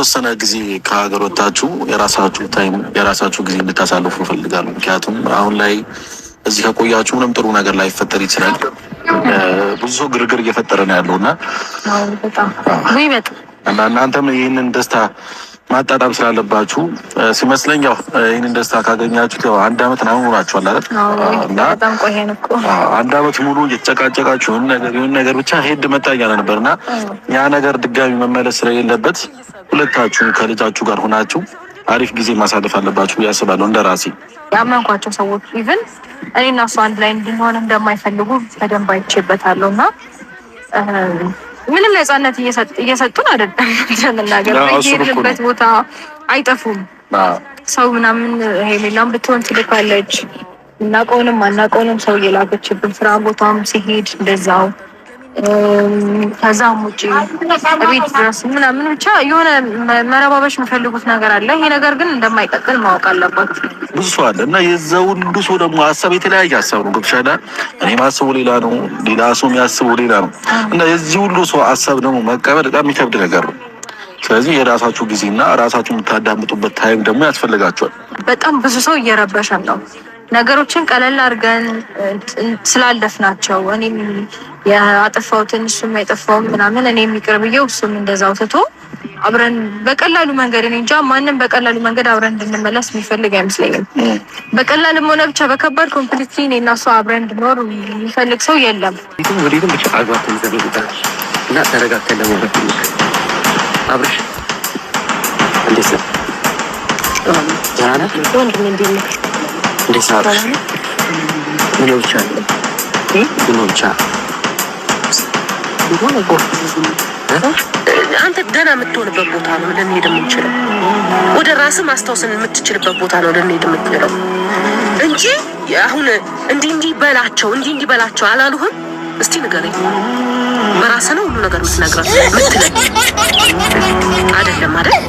ለተወሰነ ጊዜ ከሀገር ወጣችሁ የራሳችሁ ታይም የራሳችሁ ጊዜ እንድታሳልፉ እፈልጋለሁ። ምክንያቱም አሁን ላይ እዚህ ከቆያችሁ ምንም ጥሩ ነገር ላይ ይፈጠር ይችላል። ብዙ ሰው ግርግር እየፈጠረ ነው ያለውና እና እናንተም ይህንን ደስታ ማጣጣም ስላለባችሁ ሲመስለኝ ያው ይህንን ደስታ ካገኛችሁት ያው 1 አመት ነው ሆናችኋል አይደል? እና በጣም ቆየን እኮ 1 አመት ሙሉ እየተጨቃጨቃችሁ የሆነ ነገር ብቻ ሄድ መጣ እያለ ነበርና ያ ነገር ድጋሚ መመለስ ስለሌለበት ሁለታችሁ ከልጃችሁ ጋር ሆናችሁ አሪፍ ጊዜ ማሳለፍ አለባችሁ ያስባለሁ። እንደራሴ ያመንኳቸው ሰዎች ኢቭን እኔና እሱ አንድ ላይ እንድንሆን እንደማይፈልጉ በደንብ አይቼበታለሁና ምንም ነፃነት እየሰጡን አይደለም። ለምናገር በየሄድንበት ቦታ አይጠፉም። ሰው ምናምን ሄሜላም ብትሆን ትልካለች። እናውቀውንም አናውቀውንም ሰው እየላከችብን ስራ ቦታም ሲሄድ እንደዛው ከዛም ውጪ ቤት ድረስ ምናምን ብቻ የሆነ መረባበሽ የሚፈልጉት ነገር አለ። ይሄ ነገር ግን እንደማይቀጥል ማወቅ አለባችሁ። ብዙ ሰው አለ እና የዛው ሁሉ ሰው ደግሞ ሀሳብ የተለያየ ሀሳብ ነው። ገብሻላ እኔ ማስበው ሌላ ነው፣ ሌላ ሰው የሚያስበው ሌላ ነው እና የዚህ ሁሉ ሰው ሀሳብ ደግሞ መቀበል በጣም የሚከብድ ነገር ነው። ስለዚህ የራሳችሁ ጊዜና ራሳችሁ የምታዳምጡበት ታይም ደግሞ ያስፈልጋችኋል። በጣም ብዙ ሰው እየረበሸን ነው ነገሮችን ቀለል አድርገን ስላለፍናቸው እኔም ያጠፋሁትን እሱም ያጠፋውን ምናምን እኔም ይቅር ብዬው እሱም እንደዛው ትቶ አብረን በቀላሉ መንገድ እኔ እንጃ ማንም በቀላሉ መንገድ አብረን እንድንመለስ የሚፈልግ አይመስለኝም። በቀላልም ሆነ ብቻ በከባድ ኮምፕሊትሊ እኔ እና እሱ አብረን እንድንኖር የሚፈልግ ሰው የለም። ወዲህም ብቻ አግባብተን ዘግይተን እና ተረጋግተን ለመውጣት አብረሽ እንዴት ነው? ደህና ነህ? ወንድም እንዴት ነህ? እንዴት አብረሽ ምን ብቻ አንተ ደህና የምትሆንበት ቦታ ነው ልንሄድ የምንችለው። ወደ ራስህ ማስታወስን የምትችልበት ቦታ ነው ልንሄድ የምንችለው እንጂ አሁን እንዲህ በላቸው እንዲህ በላቸው አላሉህም? እስቲ ንገረኝ። በራስህ ነው ሁሉ ነገር የምትነግረው የምትለኝ አይደለም አይደል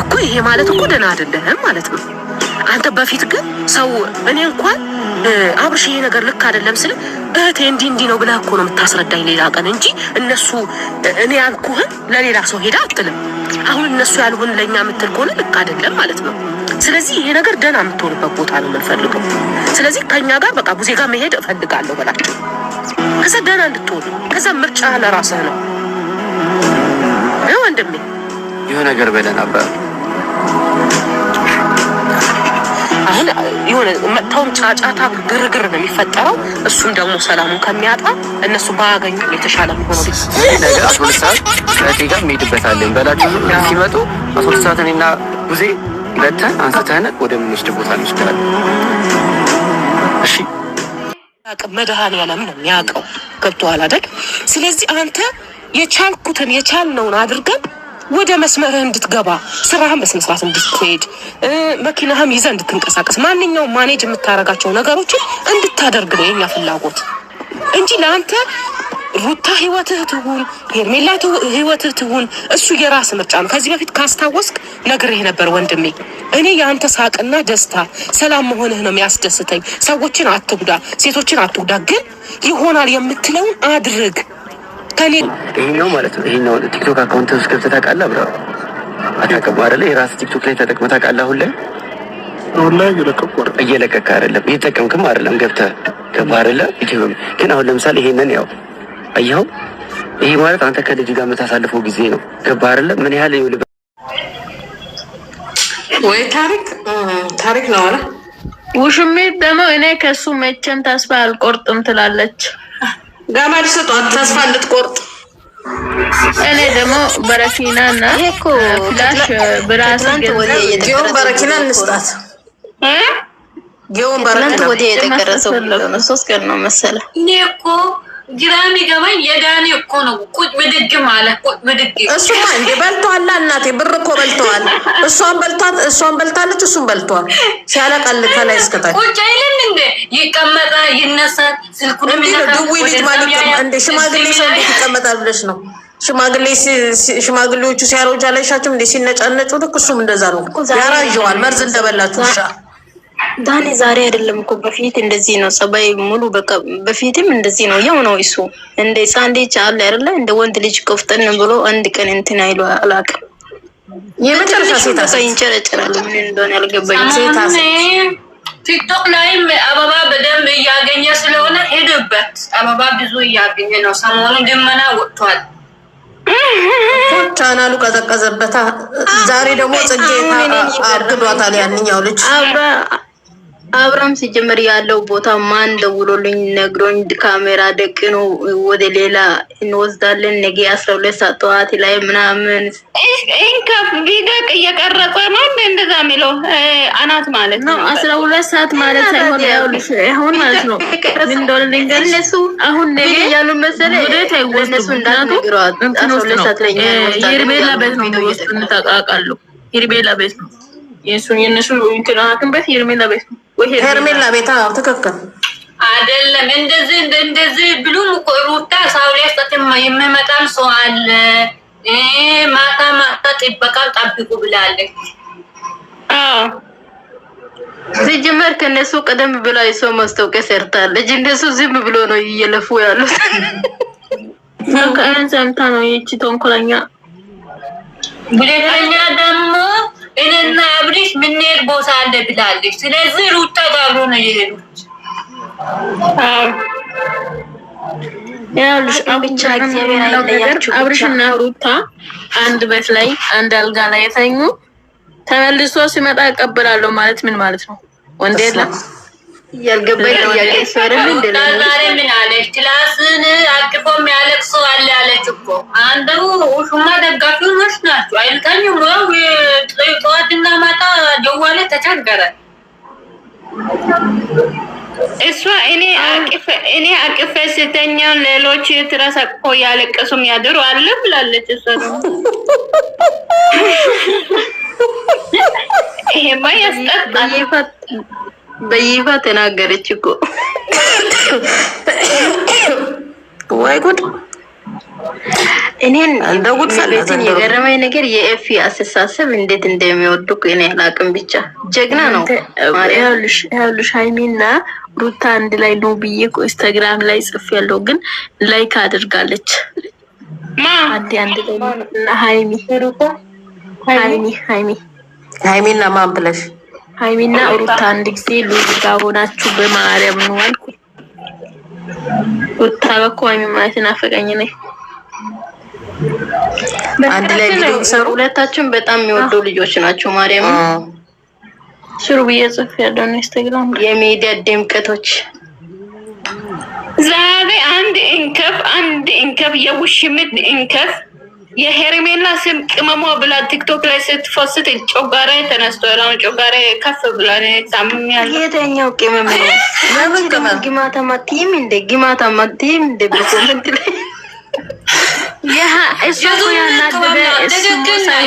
እኮ። ይሄ ማለት እኮ ደህና አይደለህም ማለት ነው። አንተ በፊት ግን ሰው እኔ እንኳን አብርሽ ይሄ ነገር ልክ አይደለም ስለ እህቴ እንዲህ ነው ብለህ እኮ ነው የምታስረዳኝ ሌላ ቀን እንጂ እነሱ እኔ ያልኩህን ለሌላ ሰው ሄዳ አትልም። አሁን እነሱ ያልሆን ለኛ የምትል ከሆነ ልክ አይደለም ማለት ነው። ስለዚህ ይሄ ነገር ደህና የምትሆንበት ቦታ ነው የምንፈልገው። ስለዚህ ከኛ ጋር በቃ ቡዜ ጋር መሄድ እፈልጋለሁ በላቸው። ከዛ ደህና እንድትሆን ከዛ ምርጫ ለራስህ ነው ወንድሜ። የሆነ ነገር በለን ነበር አሁን የሆነ መጣውን ጫጫታ ግርግር ነው የሚፈጠረው። እሱም ደግሞ ሰላሙን ከሚያጣ እነሱ ባያገኙ የተሻለ ሆኖ ነገር 12 ሰዓት ከእቴ ጋር እንሄድበታለን በላቸው። ሲመጡ 12 ሰዓት እኔና ቡዜ መተን አንስተን ወደ ምንወስድ ቦታ እንወስዳለን። እሺ መድኃኒዓለም ነው የሚያውቀው። ገብቶሃል አይደል? ስለዚህ አንተ የቻልነውን አድርገን ወደ መስመርህ እንድትገባ ስራህን በስነስርዓት እንድትሄድ መኪናህም ይዘህ እንድትንቀሳቀስ ማንኛውም ማኔጅ የምታረጋቸው ነገሮችን እንድታደርግ ነው የኛ ፍላጎት እንጂ ለአንተ ሩታ ህይወትህ ትሁን ሄርሜላ ህይወትህ ትሁን እሱ የራስ ምርጫ ነው። ከዚህ በፊት ካስታወስክ ነግሬህ ነበር ወንድሜ። እኔ የአንተ ሳቅና ደስታ ሰላም መሆንህ ነው የሚያስደስተኝ። ሰዎችን አትጉዳ፣ ሴቶችን አትጉዳ፣ ግን ይሆናል የምትለውን አድርግ። ይሄኛው ማለት ነው። ይሄኛው ቲክቶክ አካውንት ውስጥ ገብተህ ታውቃለህ? ብራ አታውቅም አይደለ? የራስህ ቲክቶክ ላይ ተጠቅመህ ታውቃለህ? አሁን ላይ እየለቀቅክ አይደለም፣ እየተጠቀምክም አይደለም። ገብተህ ገባህ አይደለ? ዩቲዩብም ግን አሁን ለምሳሌ ይሄንን ያው አየኸው፣ ይሄ ማለት አንተ ከልጅ ጋር የምታሳልፈው ጊዜ ነው። ገባህ አይደለ? ምን ያህል ይኸውልህ ወይ ታሪክ ነው አለ ውሽሚት ደግሞ እኔ ከሱ መቼም ተስፋ አልቆርጥም ትላለች። ጋማድ ሰጧት ተስፋ እንድትቆርጥ። እኔ ደግሞ በረኪናና ፍላሽ ብራስ ጊዮን በረኪና እንስጣት። ጊዮን በረኪና ወደ የተቀረሰው ነው 3 ቀን ነው መሰለ። እኔ እኮ ግራሚ ገባኝ የዳኒ እኮ ነው ቁጭ ብድግ ማለት ቁጭ ብድግ። እሱማ እንደ በልቷል እናቴ ብር እኮ በልቷል። እሷን በልታለች እሱን በልቷል። ሲያለቃል ከላይ እስከታች ቁጭ አይልም እንደ ይቀመጣ ይነሳል። ስልኩን ደውይ ልጅ ማለት እንደ ሽማግሌ ሰው ይቀመጣል ብለሽ ነው። ሽማግሌዎቹ ሲያሮጃ ላይሻቸው እንደ ሲነጫነጩ ልክ እሱም እንደዛ ነው። ያራጀዋል መርዝ እንደበላችሁ ውሻ። ዳኒ ዛሬ አይደለም እኮ በፊት እንደዚህ ነው ጸባይ ሙሉ በቃ በፊትም እንደዚህ ነው። ያው ነው እሱ እንደ ሳንዴ ቻለ አይደለ እንደ ወንድ ልጅ ቆፍጠን ብሎ አንድ ቀን እንትን አይሉ አላውቅም። የመጨረሻ ሴት ይንጨረጨራሉ። ምን እንደሆነ ያልገባኝ ቲክቶክ ላይም አበባ በደንብ እያገኘ ስለሆነ ሄደበት። አበባ ብዙ እያገኘ ነው። ሰሞኑን ድመና ወጥቷል። ቻናሉ ቀዘቀዘበታ። ዛሬ ደግሞ ጽጌ አግዷታል። ያንኛው ልጅ አብራም ሲጀመር ያለው ቦታ ማን ደውሎልኝ ነግሮኝ ካሜራ ደቅኖ ወደ ሌላ እንወስዳለን ነገ 12 ሰዓት ጠዋት ላይ ምናምን እንከፍ ቢደቅ እየቀረጸ ነው እንደዛ የሚለው አናት ማለት ነው። 12 ሰዓት ማለት ሳይሆን ያውልሽ አሁን ማለት ነው። ምን እንደሆነ ልንገርሽ እነሱ አሁን ነገ ያሉ መሰለኝ እነሱ እንዳትነግሯት 12 ሰዓት ላይ የርቤላ ቤት ነው ወስጥን ተቃቃሉ። የርቤላ ቤት ነው የነሱ እንትናትን ቤት የርቤላ ቤት ነው። ሄርሜላ ቤታ ትክክል አይደለም። እንደዚህ ብሉም እኮ ሩታ ሳውሊያስጠተማ የሚመጣም ሰው አለ። ማታ ጥበቃው ጠብቁ ብላለች። ሲጀመር ከነሱ ቀደም ብላ የሰው ማስታወቂያ ሰርታለች። እንደሱ ዝም ብሎ ነው እየለፉ ያሉት። ከአንተ ሰምታ ነው ይቺ ተንኮለኛ። ሁለተኛ ደግሞ እኔና አብሪሽ ምንሄድ ቦታ አለ ብላለች። ስለዚህ ሩታ ጋር ነው የሄዱት። ያውልሽ ብቻ እግዚአብሔር አይለያችሁ። አብሪሽና ሩታ አንድ ቤት ላይ አንድ አልጋ ላይ የተኙ ተመልሶ ሲመጣ እቀበላለሁ ማለት ምን ማለት ነው? ወንድ የለም ያልገባኝ ጥያቄ ሰረን እንደለም ዛሬ ምን አለች? ክላስን አቅፎ የሚያለቅስ አለ አለች እኮ አንዱ ሹማ ደጋፊዎች ናቸው። አይልታኝም ነው ጠዋትና ማታ ደዋለ ተቸገረ። እሷ እኔ አቅፌ ስተኛ ሌሎች ትራስ አቅፎ ያለቀሱም ያድሩ አለ ብላለች። እሷ ነው ይሄማ ያስጠጣል። በይፋ ተናገረች እኮ ወይ ጉድ! እኔን እንደጉድሰለትን የገረመኝ ነገር የኤፊ አስተሳሰብ እንዴት እንደሚወዱ እኔ አላቅም። ብቻ ጀግና ነው። ያሉሽ ሃይሚና ሩታ አንድ ላይ ነው ብዬ እኮ ኢንስታግራም ላይ ጽፍ ያለው ግን ላይክ አድርጋለች። አንድ ላይ እና ሃይሚና ማን ብለሽ ሃይሚና ሩታ አንድ ጊዜ ሉጋ ሆናችሁ በማርያም ነው አልኩ። ሩታ እኮ ሃይሚ ማለት ናፈቀኝ ነኝ። አንድ ላይ ቪዲዮ ሰሩ። ሁለታችሁም በጣም የሚወዱ ልጆች ናቸው። ማርያም ሽሩ ብዬ ጽፍ ያለው ነው ኢንስታግራም የሚዲያ ድምቀቶች። ዛሬ አንድ እንከፍ የውሽምት እንከፍ የሄርሜላ ስም ቅመሟ ብላ ቲክቶክ ላይ ስትፎስት ጮጋራ ተነስቷል። አሁን ጮጋራ ከፍ ብላ ታምኛል። የተኛው ቅመም ነው? ለምን ግማታ ማቲም እንደ በኮመንት ላይ እሱ ያናደደ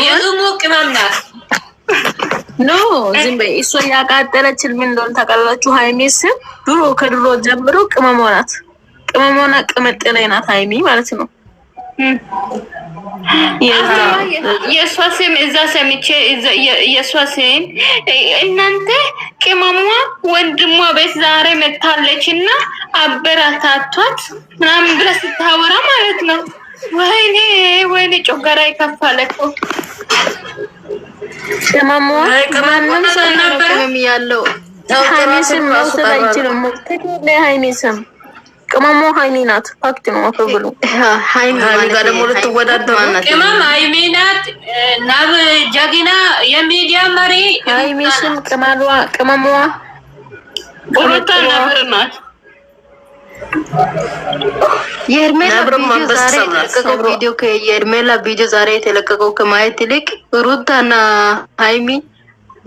የዙሙ ቅመም ናት። ኖ ዝም በይ። እሱ ያቃጠለችል ምን እንደሆነ ታውቃላችሁ? ሃይሚ ስም ከድሮ ጀምሮ ቅመሟ ናት። ቅመሟና ቅመጥሌ ናት ሃይሚ ማለት ነው። የእሷ ስም እዛ ሰምቼ የእሷ ስም እናንተ ቅመሟ ወንድሟ ቤት ዛሬ መታለች እና አበረታቷት ምናምን ብላ ስታወራ ማለት ነው። ወይኔ ጮጋራ ይከፋል እኮ ቅመሟ ማንም ሰው ቅመም ያለው ሃይሚ ስም መውሰድ አይችልም። ሃይሚ ስም ቅመሟ ሃይሚ ናት። ፋክት ነው አፈብሉ ሃይሚ ጋር ደግሞ ልትወዳደሩ ቅመም ሃይሚ ናት። ናብ ጀግና የሚዲያ መሪ ሃይሚ ስም ቅመሟ ሩታ ነብር ናት። የሄርሜላ ቪዲዮ ዛሬ የተለቀቀው ከማየት ይልቅ ሩታና ሃይሚ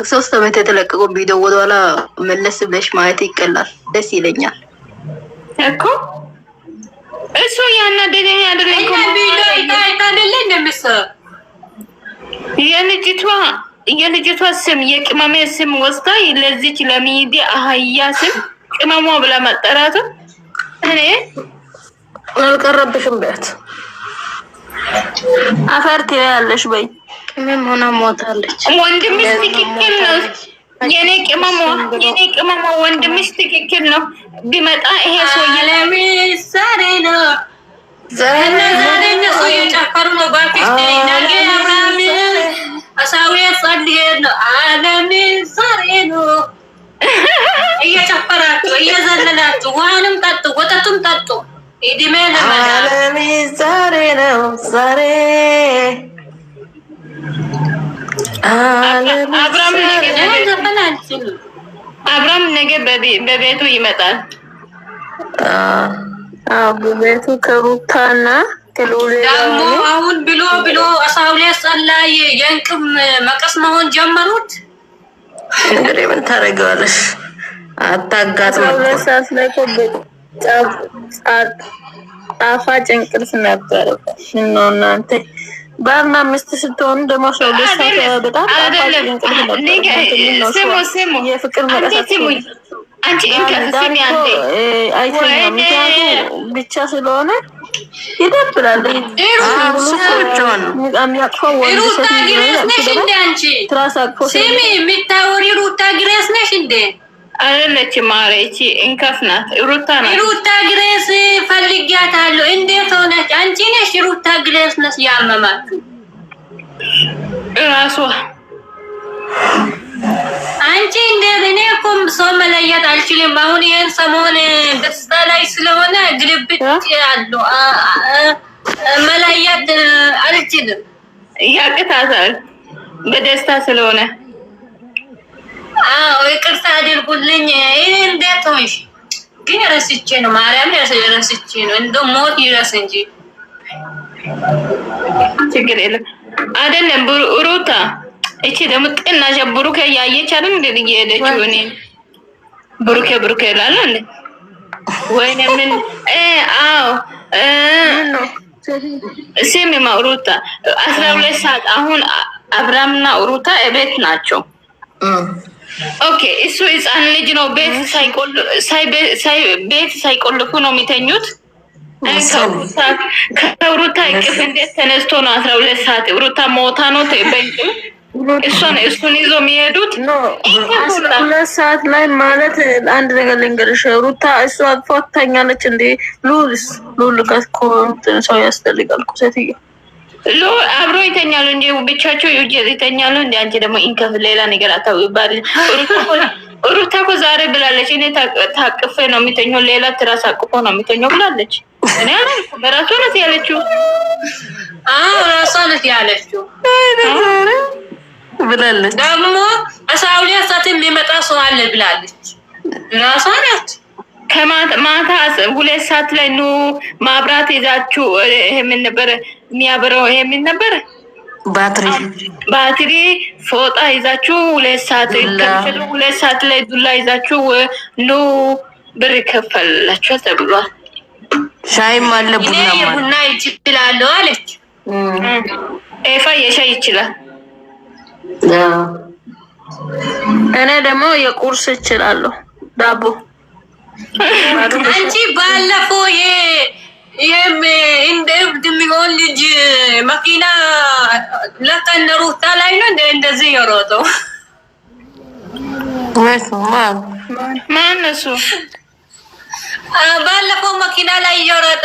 3 ዓመት የተለቀቀው ቪዲዮ ወደኋላ መለስ ብለሽ ማየት ይቀላል። ደስ ይለኛል እኮ እሱ ያናደደኝ አይደለም እኮ ቪዲዮ አይታደለ እንደምሰ የልጅቷ ስም የቅመሜ ስም ወስዳ ለዚች ለሚዲያ አህያ ስም ቅመሟ ብላ መጠራቱ እኔ አልቀረብሽም በት አፈርት ያለሽ በይ ቅመም ሆና ሞታለች። ወንድምሽ ትክክል ነው። የኔ ቅመሟ ወንድምሽ ትክክል ነው። ቢመጣ ይሄ ሰው ያለሚ ዛሬ ነው ዛሬ ነው የጨፈሩ ነው። ባክሽ ነገ አሳውዬ ጸልዬ ነው ዓለም ዛሬ ነው እየጨፈራችሁ እየዘለላችሁ ውሃንም ጠጡ ወተቱም ጠጡ። ኢድሜ ዓለም ዛሬ ነው ዛሬ አብርሃም ነገ በቤቱ ይመጣል። በቤቱ ከሩታና ደግሞ አሁን ብሎ አሳውሌ ጸላይ የእንቅብ መቀስ መሆን ጀመሩት። እንግዲህ ምን ታደርጊዋለሽ? አታጋጥም። ሰዓት ላይ እኮ ጣፋጭ እንቅልፍ ነበረበት። ነው እናንተ ባልና ሚስት ስትሆኑ ደግሞ ሰው በጣም ጣፋጭ እንቅልፍ ነበር። ስሙ የፍቅር መቀስ አንቺ እንከፍስም ያንተ አይተኛም። ምክንያቱም ብቻ ስለሆነ ይደብራል። ስሚ የምታወሪ ሩታ ግሬስ ነሽ እንዴ? አይደለችም። ማሬቺ እንከፍ ናት። ሩታ ናት። ሩታ ግሬስ ፈልጊያታለሁ። እንዴት ሆነች? አንቺ ነሽ ሩታ ግሬስ ነሽ ያመማችሁ ራሷ አንቺ እንደ እኔ እኮ ሰው መለየት አልችልም። አሁን ይሄን ሰሞን ደስታ ላይ ስለሆነ ግልብጥ ያለው መለየት አልችልም። ያቅታታል በደስታ ስለሆነ። አዎ ይቅርታ አድርጉልኝ። ይሄ እንዴት ሆንሽ? ግን ረስቼ ነው ማርያም ረስቼ ነው። እንደው ሞት ይረስ እንጂ ችግር የለም አይደለም ሩታ እቺ ደግሞ ጤና ብሩኬ ያየች አይደል እንዴ እየሄደችው እኔ ብሩኬ ይላል እንዴ ወይኔ ምን አዎ ስሚ ሩታ 12 ሰዓት አሁን አብርሃምና ሩታ እቤት ናቸው። ኦኬ እሱ ህፃን ልጅ ነው። ቤት ሳይቆልፉ ነው የሚተኙት። ከሩታ እቅፍ እንዴት ተነስቶ ነው 12 ሰዓት ሩታ ሞታ ነው በእንቅልፍ እሱን ይዞ የሚሄዱት? 12 ሰዓት ላይ ማለት አንድ ነገር ልንገርሽ፣ ሩታ እሱ አቅፏት ተኛለች እንዴ? ሉል ሰው ያስፈልጋል እኮ ሴትዮ። አብሮ ይተኛሉ እንጂ ብቻቸው ይተኛሉ እንዴ? አንቺ ደግሞ ኢንከፍ ሌላ ነገር አታውባል። ሩታ እኮ ዛሬ ብላለች እኔ ታቅፌ ነው የሚተኘው፣ ሌላ ትራስ አቅፎ ነው የሚተኘው ብላለች። እኔ አላልኩም፣ በራሷ ናት ያለችው። ራሷ ናት ያለችው ብላለች። ደግሞ አሳውሌ ሰዓት የሚመጣ ሰው አለ ብላለች። ራሷ ናት። ከማታ 2 ሰዓት ላይ ኑ ማብራት ይዛችሁ ይሄ ምን ነበር የሚያበረው? ይሄ ምን ነበር? ባትሪ ፎጣ ይዛችሁ 2 ሰዓት ከፍሉ። 2 ሰዓት ላይ ዱላ ይዛችሁ ኑ ብር ከፈላችሁ ተብሏል። ሻይም አለ ቡና ይችላል አለች። ኤፋ የሻይ ይችላል። እኔ ደግሞ የቁርስ እችላለሁ ዳቦ። አንቺ ባለፈው እንደ እብድ የሚሆን ልጅ መኪና ለከነ ሩታ ላይ ነው እንደዚህ የሮጠው። ማን እሱ? ባለፈው መኪና ላይ እየሮጠ